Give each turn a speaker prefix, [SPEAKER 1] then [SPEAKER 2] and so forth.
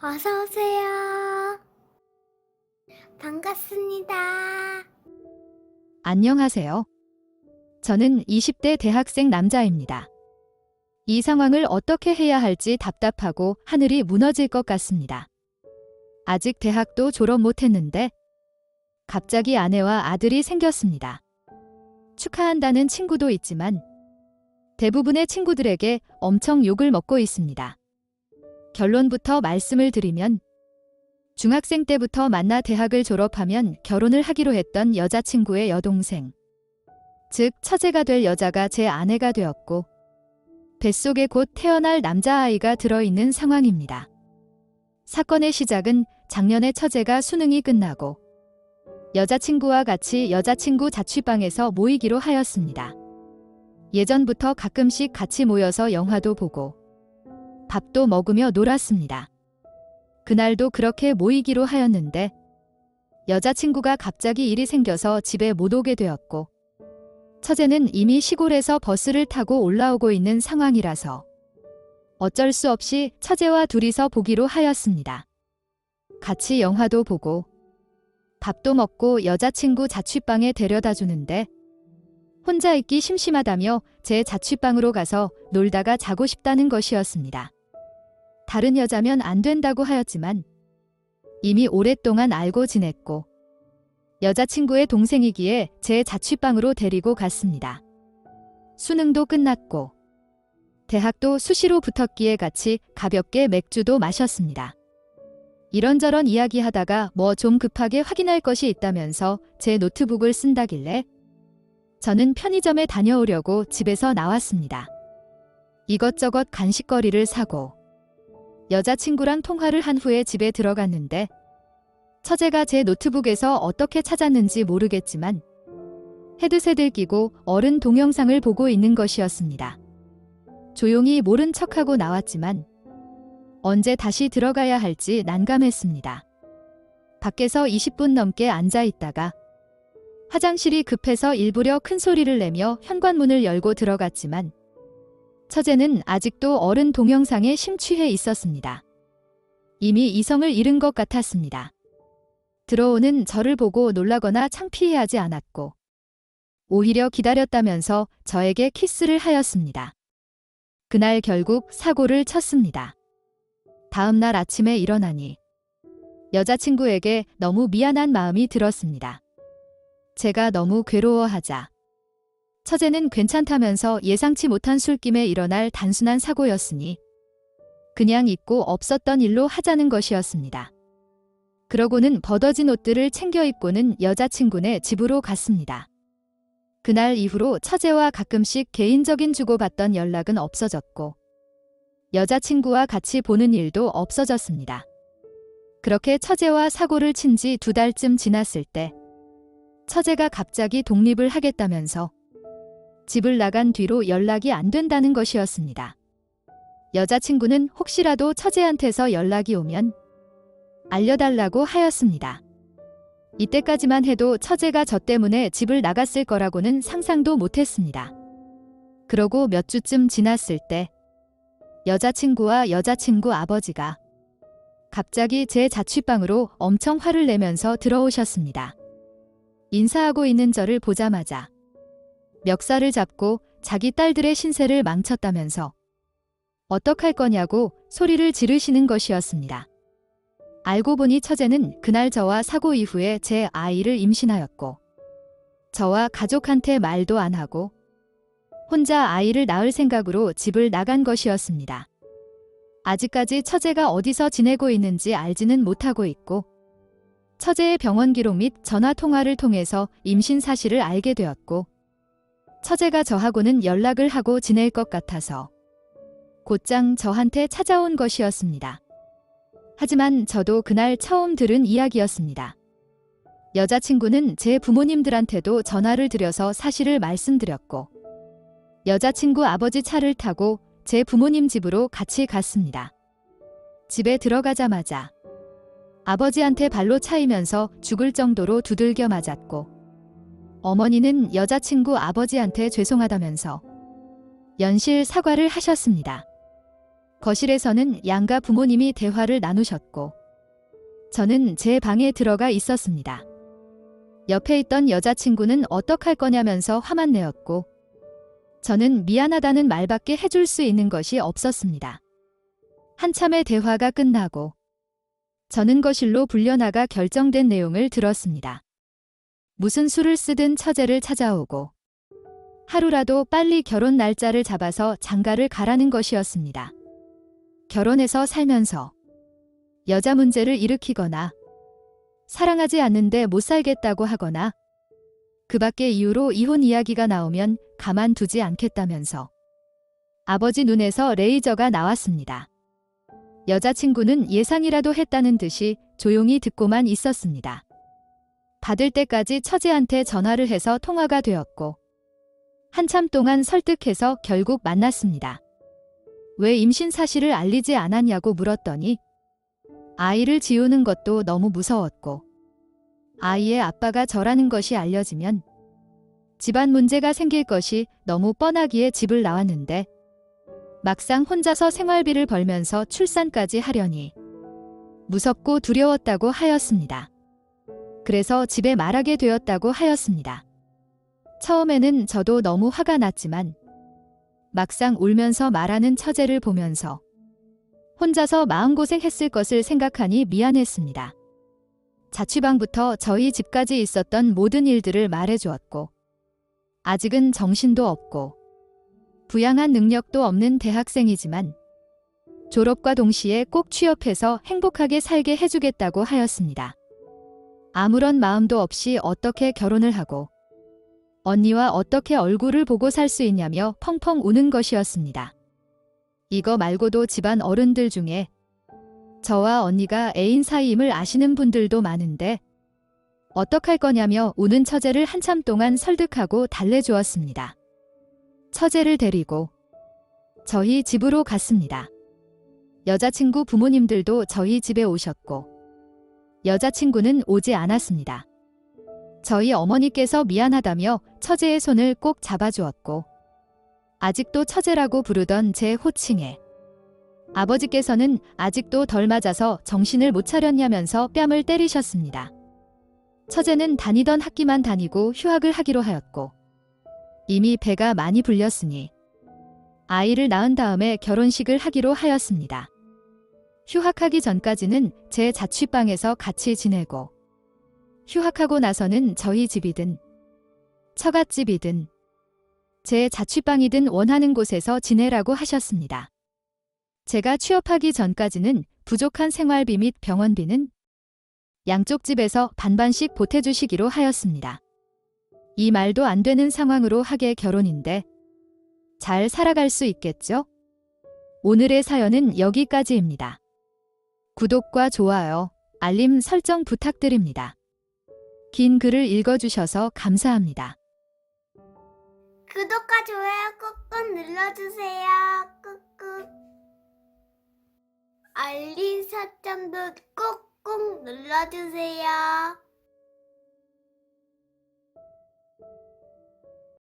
[SPEAKER 1] 어서 오세요. 반갑습니다.
[SPEAKER 2] 안녕하세요. 저는 20대 대학생 남자입니다. 이 상황을 어떻게 해야 할지 답답하고 하늘이 무너질 것 같습니다. 아직 대학도 졸업 못했는데 갑자기 아내와 아들이 생겼습니다. 축하한다는 친구도 있지만 대부분의 친구들에게 엄청 욕을 먹고 있습니다. 결론부터 말씀을 드리면 중학생 때부터 만나 대학을 졸업하면 결혼을 하기로 했던 여자친구의 여동생, 즉 처제가 될 여자가 제 아내가 되었고 뱃속에 곧 태어날 남자아이가 들어있는 상황입니다. 사건의 시작은 작년에 처제가 수능이 끝나고 여자친구와 같이 여자친구 자취방에서 모이기로 하였습니다. 예전부터 가끔씩 같이 모여서 영화도 보고 밥도 먹으며 놀았습니다. 그날도 그렇게 모이기로 하였는데 여자친구가 갑자기 일이 생겨서 집에 못 오게 되었고 처제는 이미 시골에서 버스를 타고 올라오고 있는 상황이라서 어쩔 수 없이 처제와 둘이서 보기로 하였습니다. 같이 영화도 보고 밥도 먹고 여자친구 자취방에 데려다 주는데 혼자 있기 심심하다며 제 자취방으로 가서 놀다가 자고 싶다는 것이었습니다. 다른 여자면 안 된다고 하였지만 이미 오랫동안 알고 지냈고 여자친구의 동생이기에 제 자취방으로 데리고 갔습니다. 수능도 끝났고 대학도 수시로 붙었기에 같이 가볍게 맥주도 마셨습니다. 이런저런 이야기하다가 뭐 좀 급하게 확인할 것이 있다면서 제 노트북을 쓴다길래 저는 편의점에 다녀오려고 집에서 나왔습니다. 이것저것 간식거리를 사고 여자친구랑 통화를 한 후에 집에 들어갔는데 처제가 제 노트북에서 어떻게 찾았는지 모르겠지만 헤드셋을 끼고 어른 동영상을 보고 있는 것이었습니다. 조용히 모른 척하고 나왔지만 언제 다시 들어가야 할지 난감했습니다. 밖에서 20분 넘게 앉아 있다가 화장실이 급해서 일부러 큰 소리를 내며 현관문을 열고 들어갔지만 처제는 아직도 어른 동영상에 심취해 있었습니다. 이미 이성을 잃은 것 같았습니다. 들어오는 저를 보고 놀라거나 창피해하지 않았고 오히려 기다렸다면서 저에게 키스를 하였습니다. 그날 결국 사고를 쳤습니다. 다음 날 아침에 일어나니 여자친구에게 너무 미안한 마음이 들었습니다. 제가 너무 괴로워하자 처제는 괜찮다면서 예상치 못한 술김에 일어날 단순한 사고였으니 그냥 잊고 없었던 일로 하자는 것이었습니다. 그러고는 벗어진 옷들을 챙겨 입고는 여자친구네 집으로 갔습니다. 그날 이후로 처제와 가끔씩 개인적인 주고받던 연락은 없어졌고 여자친구와 같이 보는 일도 없어졌습니다. 그렇게 처제와 사고를 친 지 2달쯤 지났을 때 처제가 갑자기 독립을 하겠다면서 집을 나간 뒤로 연락이 안 된다는 것이었습니다. 여자친구는 혹시라도 처제한테서 연락이 오면 알려달라고 하였습니다. 이때까지만 해도 처제가 저 때문에 집을 나갔을 거라고는 상상도 못했습니다. 그러고 몇 주쯤 지났을 때 여자친구와 여자친구 아버지가 갑자기 제 자취방으로 엄청 화를 내면서 들어오셨습니다. 인사하고 있는 저를 보자마자 멱살을 잡고 자기 딸들의 신세를 망쳤다면서 어떡할 거냐고 소리를 지르시는 것이었습니다. 알고 보니 처제는 그날 저와 사고 이후에 제 아이를 임신하였고 저와 가족한테 말도 안 하고 혼자 아이를 낳을 생각으로 집을 나간 것이었습니다. 아직까지 처제가 어디서 지내고 있는지 알지는 못하고 있고 처제의 병원 기록 및 전화 통화를 통해서 임신 사실을 알게 되었고 처제가 저하고는 연락을 하고 지낼 것 같아서 곧장 저한테 찾아온 것이었습니다. 하지만 저도 그날 처음 들은 이야기였습니다. 여자친구는 제 부모님들한테도 전화를 드려서 사실을 말씀드렸고 여자친구 아버지 차를 타고 제 부모님 집으로 같이 갔습니다. 집에 들어가자마자 아버지한테 발로 차이면서 죽을 정도로 두들겨 맞았고 어머니는 여자친구 아버지한테 죄송하다면서 연실 사과를 하셨습니다. 거실에서는 양가 부모님이 대화를 나누셨고 저는 제 방에 들어가 있었습니다. 옆에 있던 여자친구는 어떡할 거냐면서 화만 내었고 저는 미안하다는 말밖에 해줄 수 있는 것이 없었습니다. 한참의 대화가 끝나고 저는 거실로 불려나가 결정된 내용을 들었습니다. 무슨 수를 쓰든 처제를 찾아오고 하루라도 빨리 결혼 날짜를 잡아서 장가를 가라는 것이었습니다. 결혼해서 살면서 여자 문제를 일으키거나 사랑하지 않는데 못 살겠다고 하거나 그 밖의 이유로 이혼 이야기가 나오면 가만두지 않겠다면서 아버지 눈에서 레이저가 나왔습니다. 여자친구는 예상이라도 했다는 듯이 조용히 듣고만 있었습니다. 받을 때까지 처제한테 전화를 해서 통화가 되었고 한참 동안 설득해서 결국 만났습니다. 왜 임신 사실을 알리지 않았냐고 물었더니 아이를 지우는 것도 너무 무서웠고 아이의 아빠가 저라는 것이 알려지면 집안 문제가 생길 것이 너무 뻔하기에 집을 나왔는데 막상 혼자서 생활비를 벌면서 출산까지 하려니 무섭고 두려웠다고 하였습니다. 그래서 집에 말하게 되었다고 하였습니다. 처음에는 저도 너무 화가 났지만 막상 울면서 말하는 처제를 보면서 혼자서 마음고생했을 것을 생각하니 미안했습니다. 자취방부터 저희 집까지 있었던 모든 일들을 말해주었고 아직은 정신도 없고 부양한 능력도 없는 대학생이지만 졸업과 동시에 꼭 취업해서 행복하게 살게 해주겠다고 하였습니다. 아무런 마음도 없이 어떻게 결혼을 하고 언니와 어떻게 얼굴을 보고 살 수 있냐며 펑펑 우는 것이었습니다. 이거 말고도 집안 어른들 중에 저와 언니가 애인 사이임을 아시는 분들도 많은데 어떡할 거냐며 우는 처제를 한참 동안 설득하고 달래주었습니다. 처제를 데리고 저희 집으로 갔습니다. 여자친구 부모님들도 저희 집에 오셨고 여자친구는 오지 않았습니다. 저희 어머니께서 미안하다며 처제의 손을 꼭 잡아주었고 아직도 처제라고 부르던 제 호칭에 아버지께서는 아직도 덜 맞아서 정신을 못 차렸냐면서 뺨을 때리셨습니다. 처제는 다니던 학기만 다니고 휴학을 하기로 하였고 이미 배가 많이 불렸으니 아이를 낳은 다음에 결혼식을 하기로 하였습니다. 휴학하기 전까지는 제 자취방에서 같이 지내고 휴학하고 나서는 저희 집이든 처갓집이든 제 자취방이든 원하는 곳에서 지내라고 하셨습니다. 제가 취업하기 전까지는 부족한 생활비 및 병원비는 양쪽 집에서 반반씩 보태주시기로 하였습니다. 이 말도 안 되는 상황으로 하게 결혼인데 잘 살아갈 수 있겠죠? 오늘의 사연은 여기까지입니다. 구독과 좋아요, 알림 설정 부탁드립니다. 긴 글을 읽어주셔서 감사합니다.
[SPEAKER 1] 구독과 좋아요 꾹꾹 눌러주세요. 꾹꾹. 알림 설정도 꾹꾹 눌러주세요.